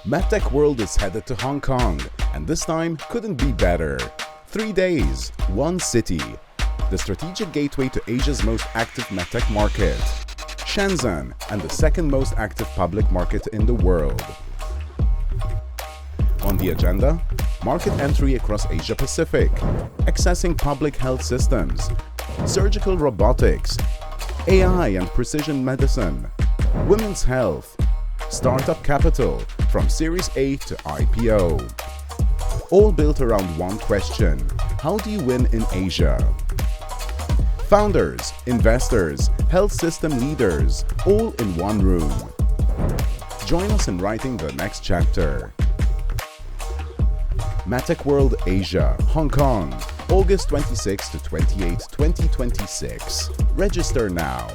MedTech World is headed to Hong Kong, and this time couldn't be better. 3 days, one city. The strategic gateway to Asia's most active MedTech market. Shenzhen, and the second most active public market in the world. On the agenda, market entry across Asia-Pacific, accessing public health systems, surgical robotics, AI and precision medicine, women's health, startup capital from Series A to IPO. All built around one question: how do you win in Asia? Founders, investors, health system leaders, all in one room. Join us in writing the next chapter. MedTech World Asia, Hong Kong, August 26 to 28, 2026. Register now.